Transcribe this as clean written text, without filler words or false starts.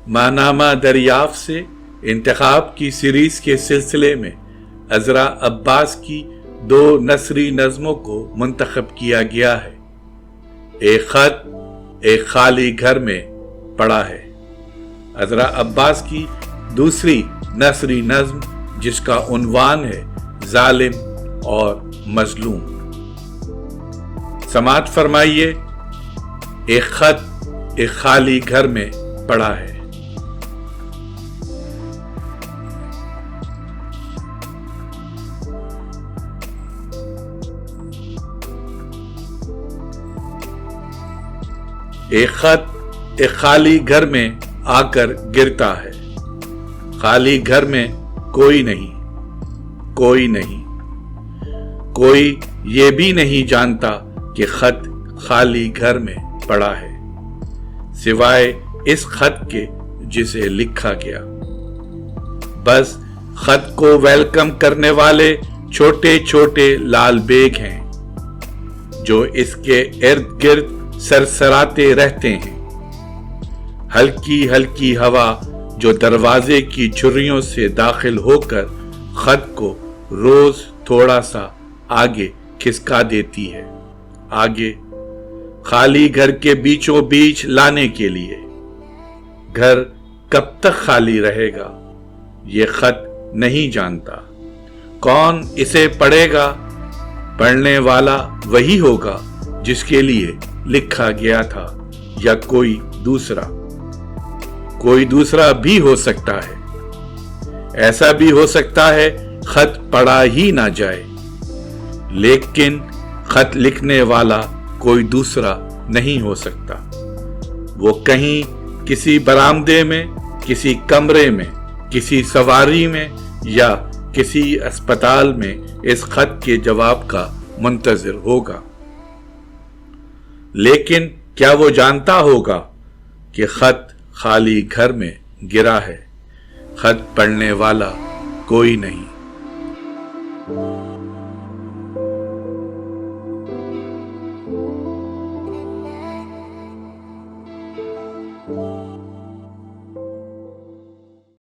ماہنامہ دریافت سے انتخاب کی سیریز کے سلسلے میں عذرا عباس کی 2 نثری نظموں کو منتخب کیا گیا ہے۔ ایک خط ایک خالی گھر میں پڑا ہے، عذرا عباس کی دوسری نثری نظم جس کا عنوان ہے ظالم اور مظلوم۔ سماعت فرمائیے۔ ایک خط ایک خالی گھر میں پڑا ہے۔ ایک خط ایک خالی گھر میں آ کر گرتا ہے، خالی گھر میں کوئی نہیں، کوئی نہیں، کوئی یہ بھی نہیں جانتا کہ خط خالی گھر میں پڑا ہے سوائے اس خط کے جسے لکھا گیا۔ بس خط کو ویلکم کرنے والے چھوٹے چھوٹے لال بیگ ہیں جو اس کے ارد گرد سرسراتے رہتے ہیں۔ ہلکی ہلکی ہوا جو دروازے کی جھریوں سے داخل ہو کر خط کو روز تھوڑا سا آگے کھسکا دیتی ہے، آگے خالی گھر کے بیچوں بیچ لانے کے لیے۔ گھر کب تک خالی رہے گا یہ خط نہیں جانتا۔ کون اسے پڑھے گا؟ پڑھنے والا وہی ہوگا جس کے لیے لکھا گیا تھا، یا کوئی دوسرا بھی ہو سکتا ہے۔ ایسا بھی ہو سکتا ہے خط پڑھا ہی نہ جائے، لیکن خط لکھنے والا کوئی دوسرا نہیں ہو سکتا۔ وہ کہیں کسی برآمدے میں، کسی کمرے میں، کسی سواری میں یا کسی اسپتال میں اس خط کے جواب کا منتظر ہوگا۔ لیکن کیا وہ جانتا ہوگا کہ خط خالی گھر میں گرا ہے، خط پڑھنے والا کوئی نہیں۔